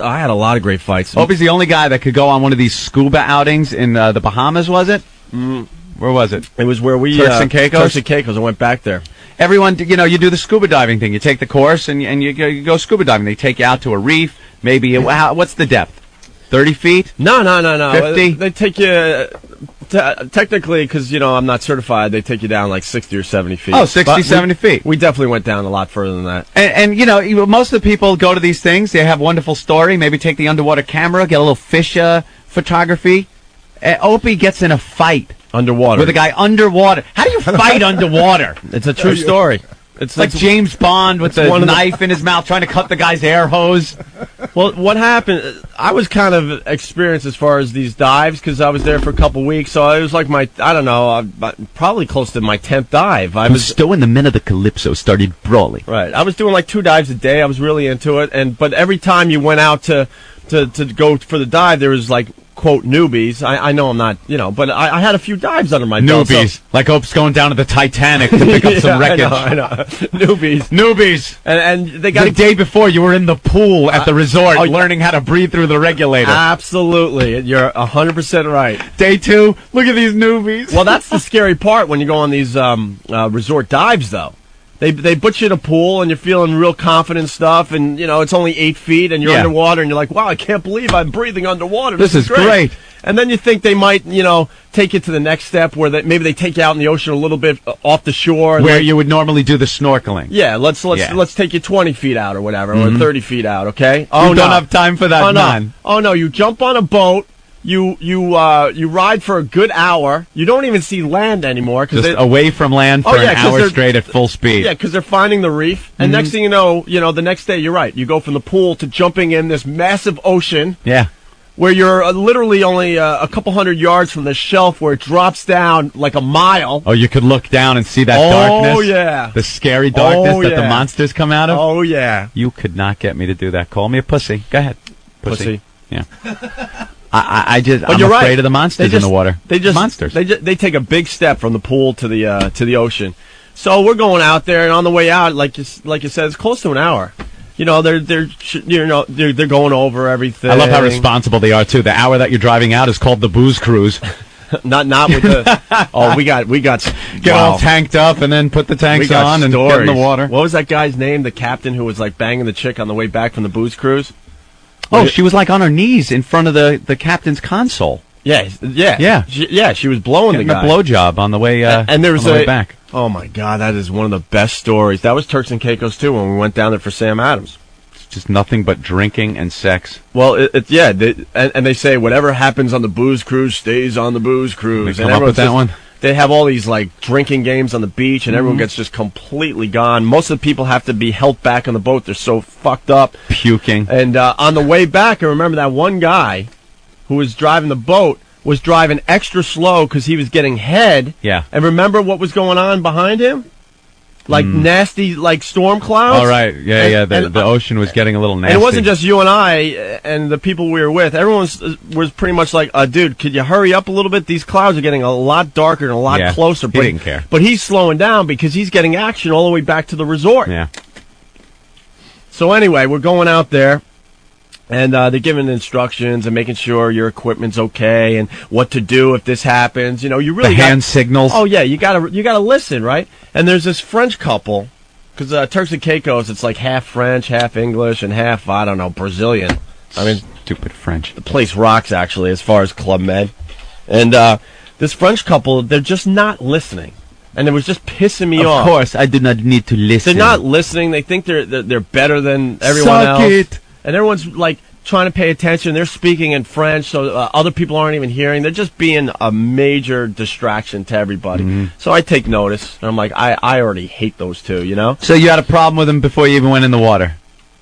I had a lot of great fights. Opie's the only guy that could go on one of these scuba outings in the Bahamas, was it? Where was it? It was where we... Turks and Caicos? Turks and Caicos. I went back there. Everyone, you do the scuba diving thing. You take the course and you go scuba diving. They take you out to a reef. Maybe, what's the depth? 30 feet? No. 50? They take you... technically, because, I'm not certified, they take you down like 60 or 70 feet. Oh, 60, 70 feet. We definitely went down a lot further than that. And most of the people go to these things. They have a wonderful story. Maybe take the underwater camera, get a little fish photography. Opie gets in a fight. Underwater. With a guy underwater. How do you fight underwater? It's a true story. It's like James Bond with the knife in his mouth trying to cut the guy's air hose. Well, what happened, I was kind of experienced as far as these dives because I was there for a couple weeks, so it was like probably close to my 10th dive. I was still in the men of the Calypso started brawling. Right. I was doing like 2 dives a day. I was really into it, but every time you went out to go for the dive, there was like, quote, newbies. I know I'm not, but I had a few dives under my belt. Newbies. So. Like Hope's going down to the Titanic to pick up some wreckage. I know. Newbies. And they got... The day before, you were in the pool at the resort learning how to breathe through the regulator. Absolutely. You're 100% right. Day 2, look at these newbies. Well, that's the scary part when you go on these resort dives, though. They put you in a pool, and you're feeling real confident stuff, and, it's only 8 feet, and you're underwater, and you're like, wow, I can't believe I'm breathing underwater. This is great. And then you think they might, take you to the next step where maybe they take you out in the ocean a little bit off the shore. Where you would normally do the snorkeling. Yeah, let's take you 20 feet out or whatever, or 30 feet out, okay? Oh, don't have time for that, man. Oh, no, you jump on a boat. You ride for a good hour. You don't even see land anymore. Just away from land for an hour straight at full speed. Yeah, because they're finding the reef. And next thing you know, the next day, you're right. You go from the pool to jumping in this massive ocean. Yeah. Where you're literally only a couple hundred yards from the shelf where it drops down like a mile. Oh, you could look down and see that darkness? Oh, yeah. The scary darkness that the monsters come out of? Oh, yeah. You could not get me to do that. Call me a pussy. Go ahead. Pussy. Yeah. I'm afraid of the monsters in the water. Monsters. They take a big step from the pool to the ocean. So we're going out there, and on the way out, like you said, it's close to an hour. They're going over everything. I love how responsible they are too. The hour that you're driving out is called the booze cruise. not with the. Oh, we got. Get all tanked up and then put the tanks on and get in the water. What was that guy's name? The captain who was like banging the chick on the way back from the booze cruise. Oh, she was like on her knees in front of the captain's console. Yeah. She was blowing the guy. A blowjob on the way. And there was the way back. Oh my God, that is one of the best stories. That was Turks and Caicos too when we went down there for Sam Adams. It's just nothing but drinking and sex. Well, and they say whatever happens on the booze cruise stays on the booze cruise. They come up with that one. They have all these like drinking games on the beach, and everyone gets just completely gone. Most of the people have to be held back on the boat. They're so fucked up, puking. And on the way back, I remember that one guy who was driving the boat was driving extra slow because he was getting head. Yeah. And remember what was going on behind him? Like nasty, like storm clouds. All right. Yeah. The ocean was getting a little nasty. And it wasn't just you and I and the people we were with. Everyone was pretty much like, dude, could you hurry up a little bit? These clouds are getting a lot darker and a lot closer. He didn't care. But he's slowing down because he's getting action all the way back to the resort. Yeah. So anyway, we're going out there. And they're giving instructions and making sure your equipment's okay and what to do if this happens. You really the hand signals. Oh yeah, you gotta listen, right? And there's this French couple, because Turks and Caicos, it's like half French, half English, and half Brazilian. I mean, stupid French. The place rocks actually, as far as Club Med. And this French couple, they're just not listening. And it was just pissing me off. Of course, I do not need to listen. They're not listening. They think they're better than everyone else. Suck it. And everyone's like trying to pay attention. They're speaking in French, so other people aren't even hearing. They're just being a major distraction to everybody. So I take notice, and I'm like, I already hate those two, So you had a problem with them before you even went in the water?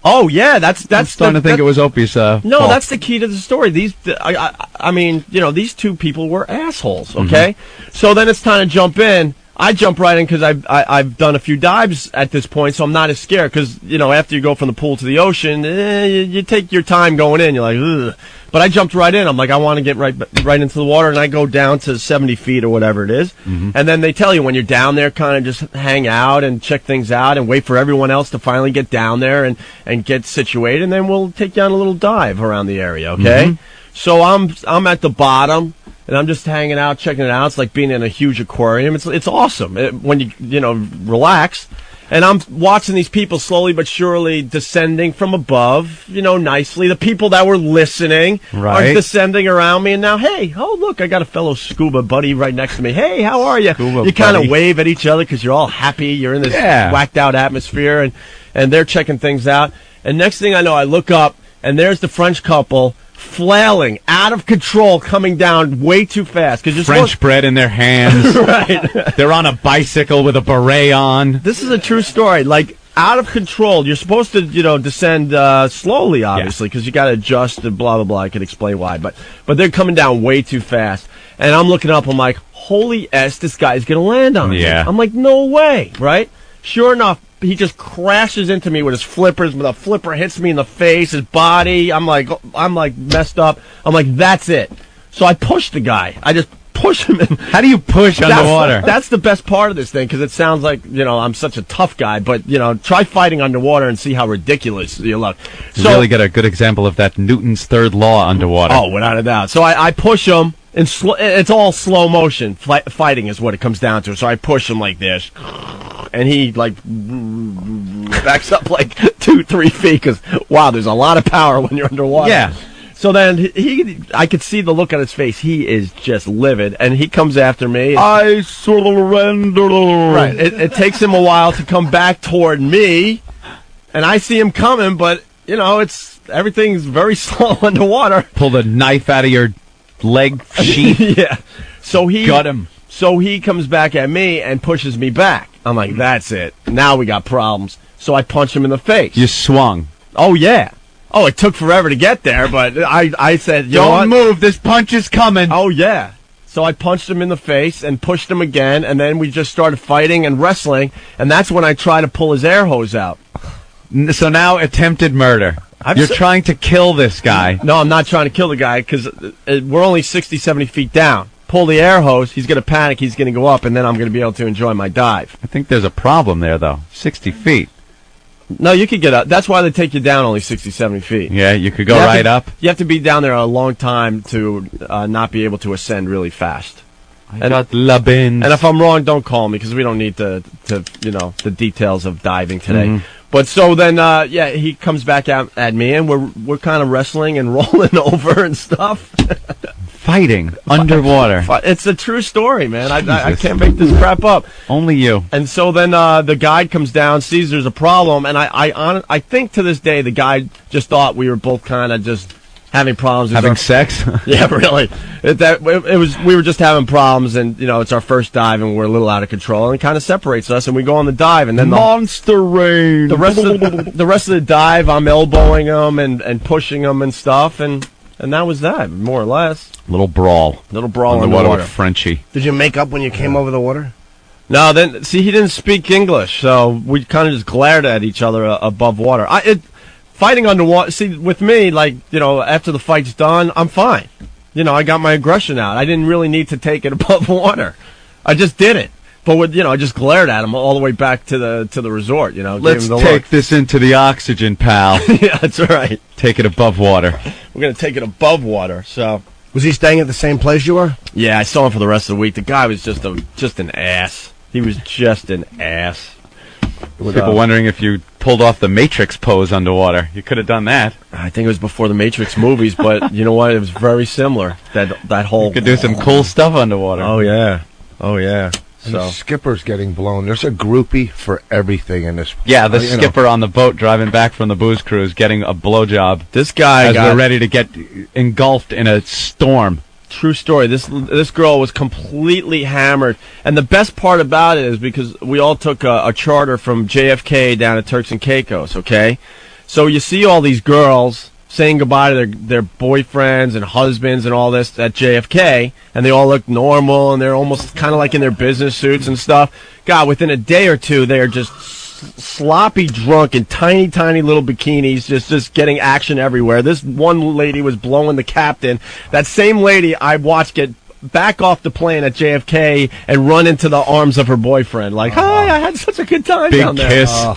Oh yeah, that's. I'm starting to think it was Opie's. No, fault. That's the key to the story. I mean, these two people were assholes. Okay, so then it's time to jump in. I jump right in because I've done a few dives at this point, so I'm not as scared. Because after you go from the pool to the ocean, you take your time going in. You're like, ugh. But I jumped right in. I'm like, I want to get right into the water, and I go down to 70 feet or whatever it is. Mm-hmm. And then they tell you when you're down there, kind of just hang out and check things out and wait for everyone else to finally get down there and get situated, and then we'll take you on a little dive around the area. Okay. Mm-hmm. So I'm at the bottom. And I'm just hanging out, checking it out. It's like being in a huge aquarium. It's awesome when you relax. And I'm watching these people slowly but surely descending from above, nicely. The people that were listening are descending around me. And now, hey, oh, look, I got a fellow scuba buddy right next to me. Hey, how are you? You kind of wave at each other because you're all happy. You're in this whacked out atmosphere. And they're checking things out. And next thing I know, I look up, and there's the French couple flailing, out of control, coming down way too fast. French bread in their hands. Right. They're on a bicycle with a beret on. This is a true story. Like, out of control. You're supposed to, descend slowly, obviously, because you got to adjust and blah, blah, blah. I could explain why. But they're coming down way too fast. And I'm looking up. I'm like, holy S, this guy's going to land on me. I'm like, no way, right? Sure enough, he just crashes into me with his flippers. The flipper hits me in the face, his body. I'm like messed up. I'm like, that's it. So I push the guy. I just push him in. How do you push underwater? That's the best part of this thing, because it sounds like, I'm such a tough guy. But, try fighting underwater and see how ridiculous you look. You really get a good example of that Newton's third law underwater. Oh, without a doubt. So I push him. It's all slow motion. Fighting is what it comes down to. So I push him like this. And he, backs up 2-3 feet because, wow, there's a lot of power when you're underwater. Yeah. So then I could see the look on his face. He is just livid, and he comes after me. I surrender. Right. It takes him a while to come back toward me, and I see him coming, but, everything's very slow underwater. Pull the knife out of your leg sheath. Yeah. So he got him. So he comes back at me and pushes me back. I'm like, that's it. Now we got problems. So I punch him in the face. You swung. Oh, yeah. Oh, it took forever to get there, but I said, don't move. This punch is coming. Oh, yeah. So I punched him in the face and pushed him again, and then we just started fighting and wrestling, and that's when I tried to pull his air hose out. So now attempted murder. You're trying to kill this guy. No, I'm not trying to kill the guy, because we're only 60, 70 feet down. Pull the air hose, he's going to panic, he's going to go up, and then I'm going to be able to enjoy my dive. I think there's a problem there, though. 60 feet. No, you could get up. That's why they take you down only 60, 70 feet. Yeah, you could go right up. You have to be down there a long time to not be able to ascend really fast. And if I'm wrong, don't call me, because we don't need the details of diving today. Mm-hmm. But so then, he comes back at me, and we're kind of wrestling and rolling over and stuff. Fighting underwater. It's a true story, man. I can't make this crap up. Only you. And so then the guide comes down, sees there's a problem, and I think to this day the guide just thought we were both kind of just having problems. Having sex? Yeah, really. We were just having problems, and it's our first dive, and we're a little out of control, and it kind of separates us, and we go on the dive, and then monster rain. The rest of the dive, I'm elbowing them and pushing them and stuff, and that was that, more or less. Little brawl underwater with Frenchie. Did you make up when you came over the water? No, then see, he didn't speak English, so we kind of just glared at each other above water. Fighting underwater, see, with me, after the fight's done, I'm fine. I got my aggression out. I didn't really need to take it above water. I just did it. But I just glared at him all the way back to the resort. Let's take this into the oxygen, pal. Yeah, that's right. Take it above water. We're gonna take it above water. So, was he staying at the same place you were? Yeah, I saw him for the rest of the week. The guy was just an ass. He was just an ass. People wondering if you pulled off the Matrix pose underwater. You could have done that. I think it was before the Matrix movies, but you know what? It was very similar. That whole. You could do some cool stuff underwater. Oh yeah. And the skipper's getting blown. There's a groupie for everything in this. Yeah, the skipper on the boat driving back from the booze cruise getting a blowjob. This guy we're ready to get engulfed in a storm. True story. This girl was completely hammered, and the best part about it is because we all took a charter from JFK down to Turks and Caicos. Okay, so you see all these girls saying goodbye to their boyfriends and husbands and all this at JFK, and they all look normal, and they're almost kind of like in their business suits and stuff. God, within a day or two, they are just sloppy drunk in tiny, tiny little bikinis, just getting action everywhere. This one lady was blowing the captain. That same lady I watched get back off the plane at JFK and run into the arms of her boyfriend. Like, hi, I had such a good time down there. Big kiss.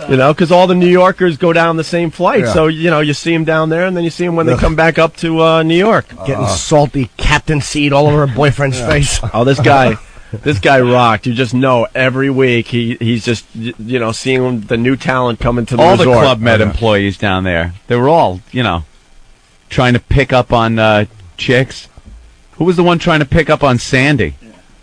You know, because all the New Yorkers go down the same flight. Yeah. So, you know, you see them down there, and then you see them when they come back up to New York. Getting salty captain seed all over her boyfriend's face. Oh, this guy rocked. You just know every week he's just, you know, seeing the new talent come into the resort. All the Club Med employees down there, they were all, you know, trying to pick up on chicks. Who was the one trying to pick up on Sandy?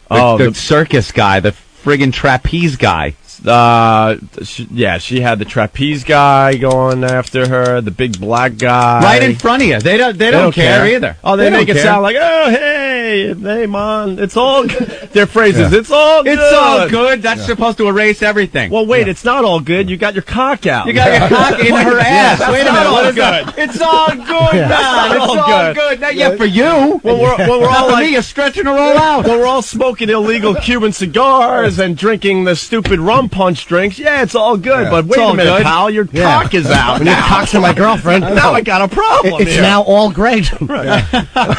The circus guy, the friggin' trapeze guy. She had the trapeze guy going after her, the big black guy right in front of you. They don't care either. Oh, they make it sound like, oh, hey, man, it's all good. Their phrases, it's all good. It's all good. That's supposed to erase everything. Well, wait, it's not all good. You got your cock out. You got your cock in her ass. Wait a minute, what is that? It's all good, man. It's all good. Yeah, for you. Well, we're all like, me, you're stretching her all out. Well, we're all smoking illegal Cuban cigars and drinking the stupid rum punch drinks. Yeah, it's all good, but wait a minute, pal, your cock is out. When your cock's in my girlfriend. Now I got a problem. It's now all great. Right.